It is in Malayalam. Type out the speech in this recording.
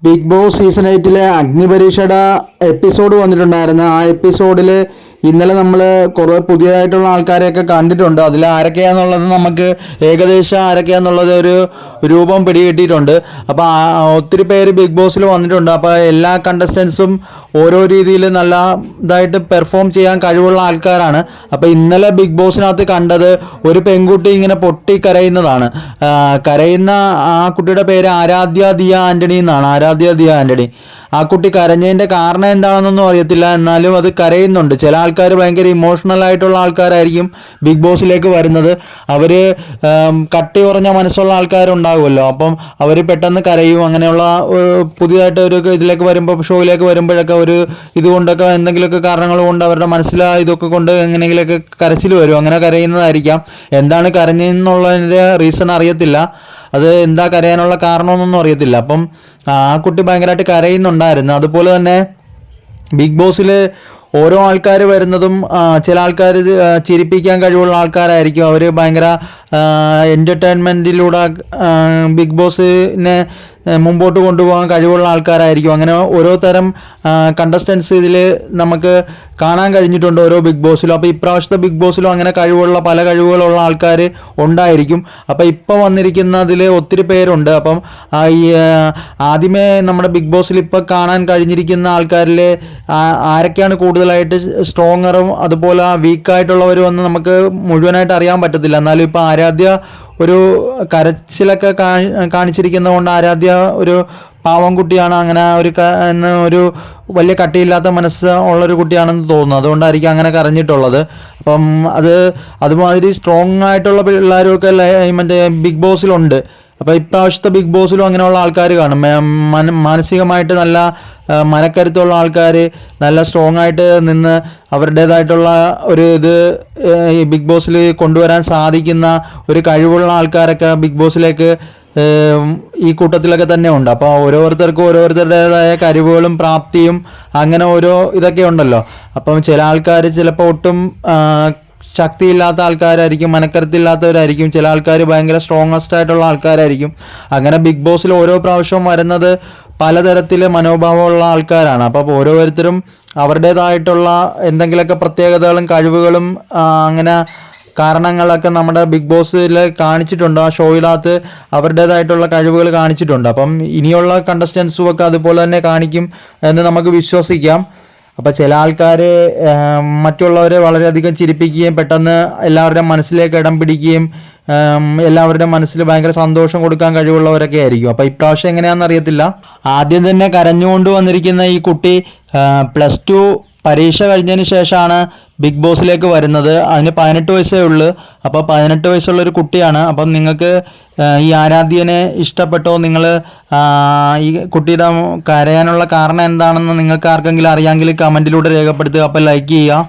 ബിഗ് ബോസ് സീസൺ 8 അഗ്നിപരീക്ഷയുടെ എപ്പിസോഡ് വന്നിട്ടുണ്ടായിരുന്നു. ആ എപ്പിസോഡിൽ ഇന്നലെ നമ്മൾ കുറേ പുതിയതായിട്ടുള്ള ആൾക്കാരെയൊക്കെ കണ്ടിട്ടുണ്ട്. അതിൽ ആരൊക്കെയാണെന്നുള്ളത് നമുക്ക് ഏകദേശം ആരൊക്കെയാണെന്നുള്ളത് ഒരു രൂപം പിടികിട്ടിയിട്ടുണ്ട്. അപ്പോൾ ഒത്തിരി പേര് ബിഗ് ബോസിൽ വന്നിട്ടുണ്ട്. അപ്പോൾ എല്ലാ കണ്ടസ്റ്റൻസും ഓരോ രീതിയിൽ നല്ല ഇതായിട്ട് പെർഫോം ചെയ്യാൻ കഴിവുള്ള ആൾക്കാരാണ്. അപ്പോൾ ഇന്നലെ ബിഗ് ബോസിനകത്ത് കണ്ടത് ഒരു പെൺകുട്ടി ഇങ്ങനെ പൊട്ടി കരയുന്നതാണ്. കരയുന്ന ആ കുട്ടിയുടെ പേര് ആരാധ്യ ദിയ ആൻ്റണി എന്നാണ്. ആരാധ്യ ദിയ ആൻ്റണി. ആ കുട്ടി കരഞ്ഞതിൻ്റെ കാരണം എന്താണെന്നൊന്നും അറിയത്തില്ല, എന്നാലും അത് കരയുന്നുണ്ട്. ചില ആൾക്കാർ ഭയങ്കര ഇമോഷണൽ ആയിട്ടുള്ള ആൾക്കാരായിരിക്കും ബിഗ് ബോസിലേക്ക് വരുന്നത്. അവർ കട്ടി കുറഞ്ഞ മനസ്സുള്ള ആൾക്കാരുണ്ടാകുമല്ലോ, അപ്പം അവർ പെട്ടെന്ന് കരയും. അങ്ങനെയുള്ള പുതിയതായിട്ട് ഒരു ഇതിലേക്ക് വരുമ്പോൾ, ഷോയിലേക്ക് വരുമ്പോഴൊക്കെ ഒരു ഇതുകൊണ്ടൊക്കെ എന്തെങ്കിലുമൊക്കെ കാരണങ്ങൾ കൊണ്ട് അവരുടെ മനസ്സിൽ ഇതൊക്കെ കൊണ്ട് എങ്ങനെയെങ്കിലുമൊക്കെ കരച്ചിൽ വരും. അങ്ങനെ കരയുന്നതായിരിക്കാം. എന്താണ് കരഞ്ഞെന്നുള്ളതിൻ്റെ റീസൺ അറിയത്തില്ല. അത് എന്താ കരയാനുള്ള കാരണമെന്നൊന്നും അറിയത്തില്ല. അപ്പം ആ കുട്ടി ഭയങ്കരമായിട്ട് കരയുന്നുണ്ടായിരുന്നു. അതുപോലെ തന്നെ ബിഗ് ബോസിൽ ഓരോ ആൾക്കാർ വരുന്നതും ചില ആൾക്കാർ ചിരിപ്പിക്കാൻ കഴിവുള്ള ആൾക്കാരായിരിക്കും. അവർ ഭയങ്കര എൻ്റർടൈൻമെൻറ്റിലൂടെ ബിഗ് ബോസിനെ മുമ്പോട്ട് കൊണ്ടുപോകാൻ കഴിവുള്ള ആൾക്കാരായിരിക്കും. അങ്ങനെ ഓരോ തരം കണ്ടസ്റ്റൻസ് ഇതിൽ നമുക്ക് കാണാൻ കഴിഞ്ഞിട്ടുണ്ട് ഓരോ ബിഗ് ബോസിലും. അപ്പോൾ ഇപ്രാവശ്യത്തെ ബിഗ് ബോസിലും അങ്ങനെ പല കഴിവുകളുള്ള ആൾക്കാർ ഉണ്ടായിരിക്കും. അപ്പോൾ ഇപ്പോൾ വന്നിരിക്കുന്നതിൽ ഒത്തിരി പേരുണ്ട്. അപ്പം ഈ ആദ്യമേ നമ്മുടെ ബിഗ് ബോസിൽ ഇപ്പോൾ കാണാൻ കഴിഞ്ഞിരിക്കുന്ന ആൾക്കാരിൽ ആരൊക്കെയാണ് കൂടുതലായിട്ട് സ്ട്രോങ്ങറും അതുപോലെ വീക്കായിട്ടുള്ളവരും എന്ന് നമുക്ക് മുഴുവനായിട്ട് അറിയാൻ പറ്റത്തില്ല. എന്നാലും ഇപ്പോൾ ആരാധ്യ ഒരു കരച്ചിലൊക്കെ കാണിച്ചിരിക്കുന്നതുകൊണ്ട് ആരാധ്യ ഒരു പാവം കുട്ടിയാണ്. അങ്ങനെ ഒരു വലിയ കട്ടിയില്ലാത്ത മനസ്സ് ഉള്ളൊരു കുട്ടിയാണെന്ന് തോന്നുന്നു. അതുകൊണ്ടായിരിക്കും അങ്ങനെ കരഞ്ഞിട്ടുള്ളത്. അപ്പം അതുമാതിരി സ്ട്രോങ് ആയിട്ടുള്ള പിള്ളേരുമൊക്കെ മറ്റേ ബിഗ് ബോസിലുണ്ട്. അപ്പോൾ ഇപ്രാവശ്യത്തെ ബിഗ് ബോസിലും അങ്ങനെയുള്ള ആൾക്കാർ കാണും. മാനസികമായിട്ട് നല്ല മനക്കരുത്തുള്ള ആൾക്കാർ, നല്ല സ്ട്രോങ് ആയിട്ട് നിന്ന് അവരുടേതായിട്ടുള്ള ഒരു ഈ ബിഗ് ബോസിൽ കൊണ്ടുവരാൻ സാധിക്കുന്ന ഒരു കഴിവുള്ള ആൾക്കാരൊക്കെ ബിഗ് ബോസിലേക്ക് ഈ കൂട്ടത്തിലൊക്കെ തന്നെ ഉണ്ട്. അപ്പോൾ ഓരോരുത്തർക്കും ഓരോരുത്തരുടേതായ കഴിവുകളും പ്രാപ്തിയും അങ്ങനെ ഓരോ ഇതൊക്കെ ഉണ്ടല്ലോ. അപ്പം ചില ആൾക്കാർ ചിലപ്പോൾ ഒട്ടും ശക്തിയില്ലാത്ത ആൾക്കാരായിരിക്കും, മനക്കരുത്തില്ലാത്തവരായിരിക്കും. ചില ആൾക്കാർ ഭയങ്കര സ്ട്രോങ്ങസ്റ്റ് ആയിട്ടുള്ള ആൾക്കാരായിരിക്കും. അങ്ങനെ ബിഗ് ബോസിൽ ഓരോ പ്രാവശ്യവും വരുന്നത് പലതരത്തിലെ മനോഭാവമുള്ള ആൾക്കാരാണ്. അപ്പോൾ ഓരോരുത്തരും അവരുടേതായിട്ടുള്ള എന്തെങ്കിലുമൊക്കെ പ്രത്യേകതകളും കഴിവുകളും അങ്ങനെ കാരണങ്ങളൊക്കെ നമ്മുടെ ബിഗ് ബോസിൽ കാണിച്ചിട്ടുണ്ട്. ആ ഷോയിനകത്ത് അവരുടേതായിട്ടുള്ള കഴിവുകൾ കാണിച്ചിട്ടുണ്ട്. അപ്പം ഇനിയുള്ള കണ്ടസ്റ്റൻസും ഒക്കെ അതുപോലെ തന്നെ കാണിക്കും എന്ന് നമുക്ക് വിശ്വസിക്കാം. അപ്പോൾ ചില ആൾക്കാർ മറ്റുള്ളവരെ വളരെയധികം ചിരിപ്പിക്കുകയും പെട്ടെന്ന് എല്ലാവരുടെയും മനസ്സിലേക്ക് ഇടം പിടിക്കുകയും എല്ലാവരുടെ മനസ്സിൽ ഭയങ്കര സന്തോഷം കൊടുക്കാൻ കഴിവുള്ളവരൊക്കെ ആയിരിക്കും. അപ്പോൾ ഇപ്രാവശ്യം എങ്ങനെയാണെന്ന് അറിയത്തില്ല. ആദ്യം തന്നെ കരഞ്ഞുകൊണ്ട് വന്നിരിക്കുന്ന ഈ കുട്ടി +2 പരീക്ഷ കഴിഞ്ഞതിന് ശേഷമാണ് ബിഗ് ബോസിലേക്ക് വരുന്നത്. അതിന് 18 വയസ്സേ ഉള്ളൂ. അപ്പോൾ 18 വയസ്സുള്ളൊരു കുട്ടിയാണ്. അപ്പം നിങ്ങൾക്ക് ഈ ആരാധ്യനെ ഇഷ്ടപ്പെട്ടോ? നിങ്ങൾ ഈ കുട്ടിയുടെ കരയാനുള്ള കാരണം എന്താണെന്ന് നിങ്ങൾക്ക് ആർക്കെങ്കിലും അറിയാമെങ്കിൽ കമൻറ്റിലൂടെ രേഖപ്പെടുത്തുക. അപ്പോൾ ലൈക്ക് ചെയ്യുക.